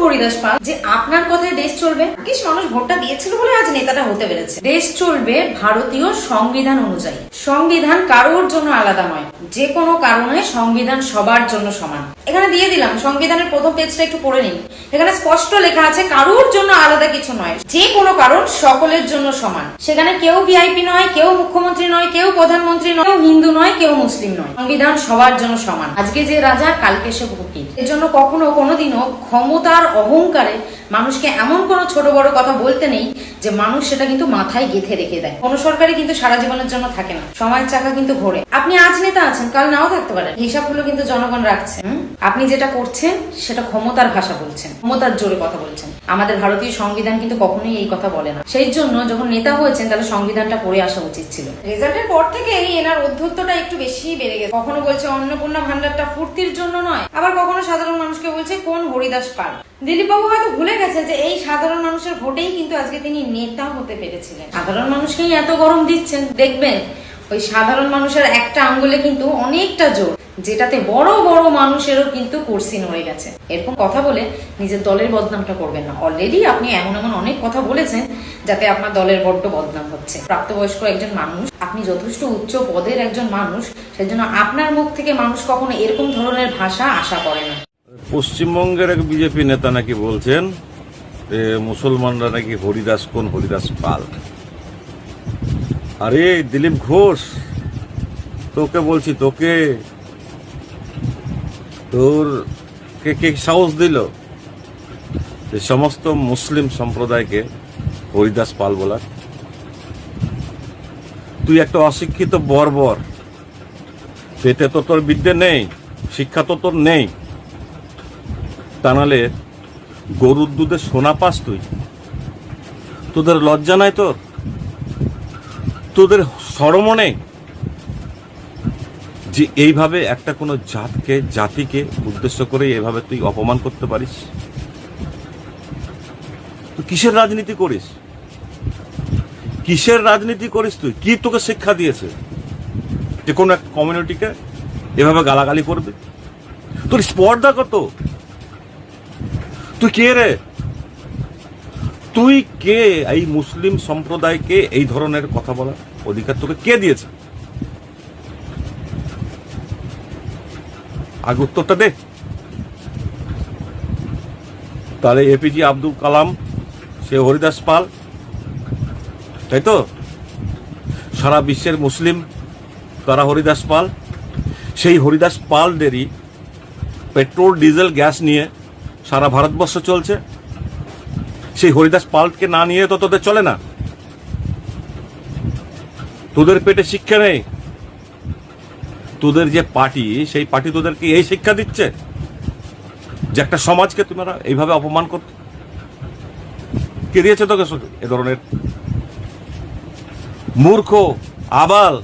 হরিদাস পাল যে আপনার কথায় দেশ চলবে? কিস মানুষ ভোটটা দিয়েছিল বলে আজ নেতাটা হতে পেরেছে। দেশ চলবে ভারতীয় সংবিধান অনুযায়ী। সংবিধান কারোর জন্য আলাদা নয়, যে কোনো কারণে সংবিধান সবার জন্য সমান। এখানে দিয়ে দিলাম, সংবিধানের প্রথম পেজটা একটু পড়ে নিন। এখানে স্পষ্ট লেখা আছে কারোর জন্য আলাদা কিছু নয়, যে কোনো কারণ সকলের জন্য সমান। সেখানে কেউ ভিআইপি নয়, কেউ মুখ্যমন্ত্রী নয়, কেউ প্রধানমন্ত্রী নয়, কেউ হিন্দু নয়, কেউ মুসলিম নয়। সংবিধান সবার জন্য সমান। আজকে যে রাজা কালকে সে ফকির। এর জন্য কখনো কোনোদিনও ক্ষমতার অহংকারে মানুষকে এমন কোনো ছোট বড় কথা বলতে নেই যে মানুষ সেটা কিন্তু মাথায় গেঁথে রেখে দেয়। কোনো সরকারই কিন্তু সারা জীবনের জন্য থাকে না, সময়ের চাকা কিন্তু ঘোরে। আপনি আজ নেতা আছেন, কাল নাও থাকতে পারেন। হিসাবগুলো কিন্তু জনগণ রাখছে। আপনি যেটা করছেন সেটা ক্ষমতার ভাষা বলছেন, ক্ষমতার জোরে কথা বলছেন। আমাদের ভারতীয় সংবিধান কিন্তু কখনোই এই কথা বলে না। সেই জন্য যখন নেতা হয়েছেন তাহলে সংবিধানটা পড়ে আসা উচিত ছিল। রেজাল্টের পর থেকে এনার অধ্যত্বটা একটু বেশি বেড়ে গেছে। কখনো বলছে অন্নপূর্ণা ভান্ডারটা ফুর্তির জন্য নয়, আবার কখনো সাধারণ মানুষকে বলছে কোন হরিদাস পাল। দিলীপ বাবু হয়তো ভুলে গেছেন যে এই সাধারণ মানুষের ভোটেই কিন্তু আজকে তিনি নেতা হতে পেরেছিলেন। সাধারণ মানুষকেই এত গরম দিচ্ছেন, দেখবেন ওই সাধারণ মানুষের একটা আঙ্গুলে কিন্তু অনেকটা জোর, যেটাতে বড় বড় মানুষেরও কিন্তু কুর্সি নড়ে গেছে। এরকম কথা বলে নিজের দলের বদনামটা করবেন না। অলরেডি আপনি এমন এমন অনেক কথা বলেছেন যাতে আপনার দলের বড্ড বদনাম হচ্ছে। প্রাপ্তবয়স্ক একজন মানুষ, আপনি যথেষ্ট উচ্চ পদের একজন মানুষ, সেজন্য আপনার মুখ থেকে মানুষ কখনো এরকম ধরনের ভাষা আশা করে না। পশ্চিমবঙ্গের এক বিজেপি নেতা নাকি বলছেন মুসলমানরা নাকি হরিদাস কোন হরিদাস পাল। আরে দিলীপ ঘোষ, তোকে বলছি, তোকে তোর কে সাহস দিল যে সমস্ত মুসলিম সম্প্রদায়কে হরিদাস পাল বলার? তুই একটা অশিক্ষিত বর্বর, পেটে তো তোর বিদ্যে নেই, শিক্ষা তো তোর নেই, তা নাহলে গরুর দুধে সোনা পাস তুই? তোদের লজ্জা নাই? তোদের শরমও নেই যে এইভাবে একটা কোনো জাতিকে উদ্দেশ্য করে এভাবে তুই অপমান করতে পারিস? তুই কিসের রাজনীতি করিস? কিসের রাজনীতি করিস তুই? কি তোকে শিক্ষা দিয়েছে যে কোনো এক কমিউনিটিকে এভাবে গালাগালি করবে? তোর স্পর্ধা কত? তুই কে রে? তুই কে? এই মুসলিম সম্প্রদায়কে এই ধরনের কথা বলার অধিকার তোকে কে দিয়েছে? আগে উত্তরটা দে। তাহলে এপিজে আব্দুল কালাম সে হরিদাস পাল, তাই তো? সারা বিশ্বের মুসলিম তারা হরিদাস পাল। সেই হরিদাস পালদেরই পেট্রোল ডিজেল গ্যাস নিয়ে সারা ভারতবর্ষ চলছে। সেই হরিদাস পালকে না নিয়ে তো তোদের চলে না। তোদের পেটে শিক্ষা নেই। তোদের যে পার্টি, সেই পার্টি তোদেরকে এই শিক্ষা দিচ্ছে যে একটা সমাজকে তোমরা এইভাবে অপমান করতে? কে দিয়েছে তোকে এ ধরনের মূর্খ, আবাল,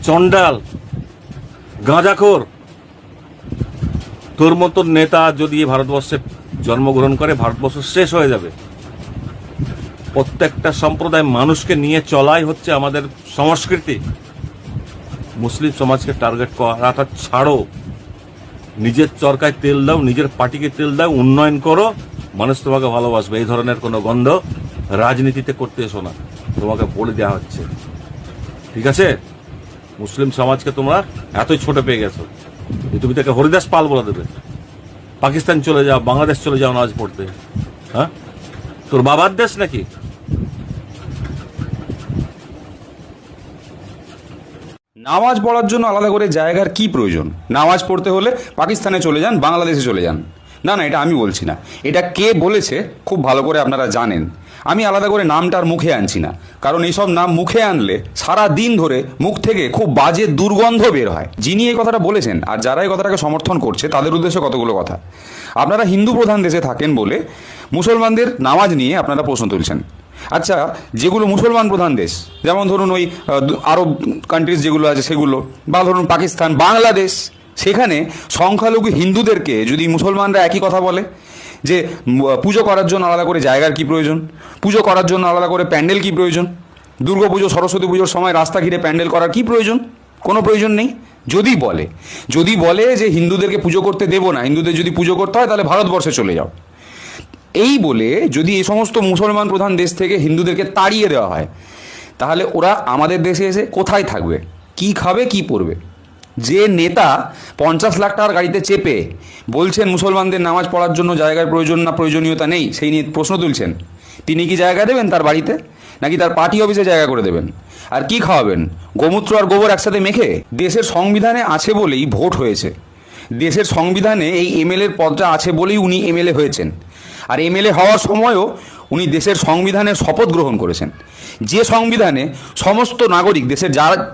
চন্ডাল, গাঁজাখোর? তোর মতো নেতা যদি ভারতবর্ষে জন্মগ্রহণ করে, ভারতবর্ষ শেষ হয়ে যাবে। প্রত্যেকটা সম্প্রদায় মানুষকে নিয়ে চলাই হচ্ছে আমাদের সংস্কৃতি। মুসলিম সমাজকে টার্গেট করাটা ছাড়ো। নিজের চরকায় তেল দাও, নিজের পার্টিকে তেল দাও, উন্নয়ন করো, মানুষ তোমাকে ভালোবাসবে। এই ধরনের কোনো গন্ধ রাজনীতিতে করতে এসো না, তোমাকে বলে দেওয়া হচ্ছে। ঠিক আছে? মুসলিম সমাজকে তোমরা এতই ছোট পেয়ে গেছো যে তুমি তাকে হরিদাস পাল বলে দেবে। পাকিস্তান চলে যাও, বাংলাদেশ চলে যাও নামাজ পড়তে। হ্যাঁ, তোর বাবার দেশ নাকি? নামাজ পড়ার জন্য আলাদা করে জায়গার কি প্রয়োজন? নামাজ পড়তে হলে পাকিস্তানে চলে যান, বাংলাদেশে চলে যান। না, এটা আমি বলছি না। এটা কে বলেছে খুব ভালো করে আপনারা জানেন। আমি আলাদা করে নামটার মুখে আনছি না, কারণ এইসব নাম মুখে আনলে সারা দিন ধরে মুখ থেকে খুব বাজে দুর্গন্ধ বের হয়। যিনি এই কথাটা বলেছেন আর যারা এই কথাটাকে সমর্থন করছে তাদের উদ্দেশ্যে কতগুলো কথা। আপনারা হিন্দু প্রধান দেশে থাকেন বলে মুসলমানদের নামাজ নিয়ে আপনারা প্রশ্ন তুলছেন। আচ্ছা, যেগুলো মুসলমান প্রধান দেশ, যেমন ধরুন ওই আরব কান্ট্রিজ যেগুলো আছে সেগুলো, বা ধরুন পাকিস্তান, বাংলাদেশ, সেখানে সংখ্যালঘু হিন্দুদেরকে যদি মুসলমানরা একই কথা বলে যে পুজো করার জন্য আলাদা করে জায়গার কি প্রয়োজন, পুজো করার জন্য আলাদা করে প্যান্ডেল কি প্রয়োজন, দুর্গাপুজো, সরস্বতী পুজোর সময় রাস্তা ঘিরে প্যান্ডেল করার কি প্রয়োজন? কোনো প্রয়োজন নেই। যদি বলে যে হিন্দুদেরকে পুজো করতে দেবো না, হিন্দুদের যদি পুজো করতে হয় তাহলে ভারতবর্ষে চলে যাও, এই বলে যদি এই সমস্ত মুসলমান প্রধান দেশ থেকে হিন্দুদেরকে তাড়িয়ে দেওয়া হয়, তাহলে ওরা আমাদের দেশে এসে কোথায় থাকবে, কি খাবে, কি পরবে? যে নেতা 50 লাখ টাকার গাড়িতে চেপে বলছেন মুসলমানদের নামাজ পড়ার জন্য জায়গার প্রয়োজন না প্রয়োজনীয়তা নেই, সেই নিয়ে প্রশ্ন তুলছেন, তিনি কি জায়গা দেবেন তার বাড়িতে, নাকি তার পার্টি অফিসে জায়গা করে দেবেন? আর কি খাওয়াবেন? গোমূত্র আর গোবর একসাথে মেখে? দেশের সংবিধানে আছে বলেই ভোট হয়েছে, দেশের সংবিধানে এই এমএলএর পদটা আছে বলেই উনি এমএলএ হয়েছেন। আর এমএলএ হওয়ার সময়ও উনি দেশের সংবিধানের শপথ গ্রহণ করেছেন, যে সংবিধানে সমস্ত নাগরিক, দেশের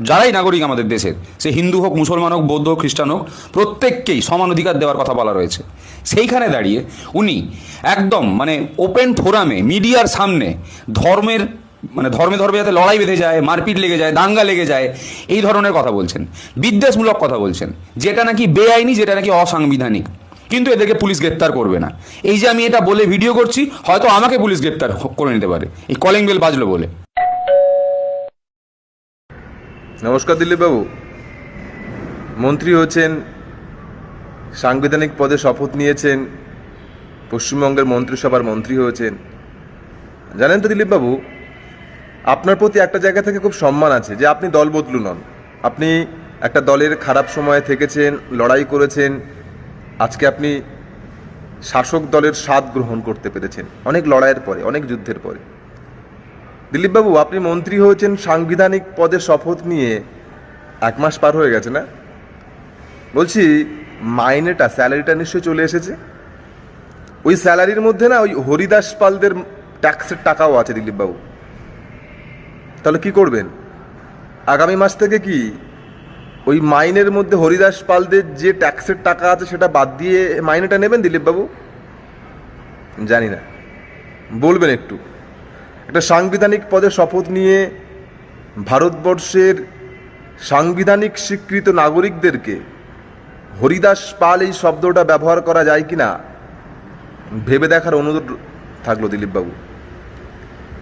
যারাই নাগরিক আমাদের দেশের, সে হিন্দু হোক, মুসলমান হোক, বৌদ্ধ হোক, খ্রিস্টান হোক, প্রত্যেককেই সমান অধিকার দেওয়ার কথা বলা রয়েছে। সেইখানে দাঁড়িয়ে উনি একদম ওপেন ফোরামে মিডিয়ার সামনে ধর্মে যাতে লড়াই বেঁধে যায়, মারপিট লেগে যায়, দাঙ্গা লেগে যায়, এই ধরনের কথা বলছেন, বিদ্বেষমূলক কথা বলছেন, যেটা নাকি বেআইনি, যেটা নাকি অসাংবিধানিক। কিন্তু এদেরকে পুলিশ গ্রেপ্তার করবে না। এই যে আমি এটা বলে ভিডিও করছি, হয়তো আমাকে পুলিশ গ্রেপ্তার করে নিতে পারে, এই কলিং বেল বাজলো বলে। নমস্কার দিলীপবাবু, মন্ত্রী হয়েছেন, সাংবিধানিক পদে শপথ নিয়েছেন, পশ্চিমবঙ্গের মন্ত্রিসভার মন্ত্রী হয়েছেন। জানেন তো দিলীপবাবু, আপনার প্রতি একটা জায়গা থেকে খুব সম্মান আছে যে আপনি দল বদলু নন। আপনি একটা দলের খারাপ সময়ে থেকেছেন, লড়াই করেছেন, আজকে আপনি শাসক দলের স্বাদ গ্রহণ করতে পেরেছেন অনেক লড়াইয়ের পরে, অনেক যুদ্ধের পরে। দিলীপবাবু, আপনি মন্ত্রী হয়েছেন, সাংবিধানিক পদে শপথ নিয়ে 1 মাস পার হয়ে গেছে না? বলছি, মাইনেটা, স্যালারিটা নিশ্চয়ই চলে এসেছে। ওই স্যালারির মধ্যে না ওই হরিদাস পালদের ট্যাক্সের টাকাও আছে দিলীপবাবু। তাহলে কি করবেন? আগামী মাস থেকে কি ওই মাইনের মধ্যে হরিদাস পালদের যে ট্যাক্সের টাকা আছে সেটা বাদ দিয়ে মাইনেটা নেবেন দিলীপবাবু? জানি না, বলবেন একটু। একটা সাংবিধানিক পদে শপথ নিয়ে ভারতবর্ষের সাংবিধানিক স্বীকৃত নাগরিকদেরকে হরিদাস পাল এই শব্দটা ব্যবহার করা যায় কি না ভেবে দেখার অনুরোধ থাকলো দিলীপবাবু।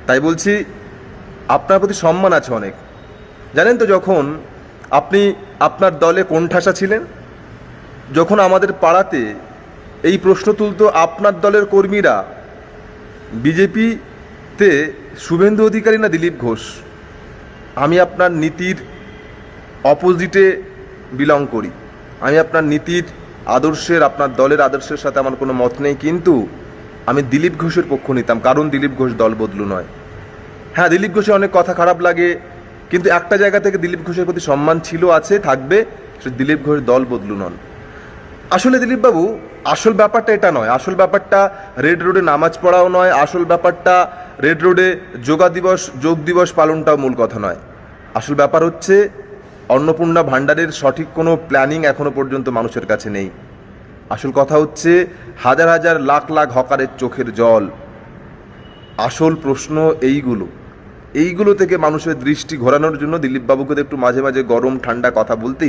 তাই বলছি, আপনার প্রতি সম্মান আছে অনেক। জানেন তো, যখন আপনি আপনার দলে কোণঠাসা ছিলেন, যখন আমাদের পাড়াতে এই প্রশ্ন তুলতো আপনার দলের কর্মীরা বিজেপিতে শুভেন্দু অধিকারী না দিলীপ ঘোষ, আমি আপনার নীতির অপোজিটে বিলং করি, আমি আপনার নীতির আদর্শের, আপনার দলের আদর্শের সাথে আমার কোনো মত নেই, কিন্তু আমি দিলীপ ঘোষের পক্ষ নিতাম, কারণ দিলীপ ঘোষ দল বদলু নয়। হ্যাঁ, দিলীপ ঘোষের অনেক কথা খারাপ লাগে, কিন্তু একটা জায়গা থেকে দিলীপ ঘোষের প্রতি সম্মান ছিল, আছে, থাকবে। সে দিলীপ ঘোষ দল বদলু নন। আসলে দিলীপবাবু, আসল ব্যাপারটা এটা নয়। আসল ব্যাপারটা রেড রোডে নামাজ পড়াও নয়। আসল ব্যাপারটা রেড রোডে যোগ দিবস পালনটাও মূল কথা নয়। আসল ব্যাপার হচ্ছে অন্নপূর্ণা ভাণ্ডারের সঠিক কোনো প্ল্যানিং এখনো পর্যন্ত মানুষের কাছে নেই। আসল কথা হচ্ছে হাজার হাজার লাখ লাখ হকারের চোখের জল। আসল প্রশ্ন এইগুলো থেকে মানুষের দৃষ্টি ঘোরানোর জন্য দিলীপবাবুকে একটু মাঝে মাঝে গরম ঠান্ডা কথা বলতেই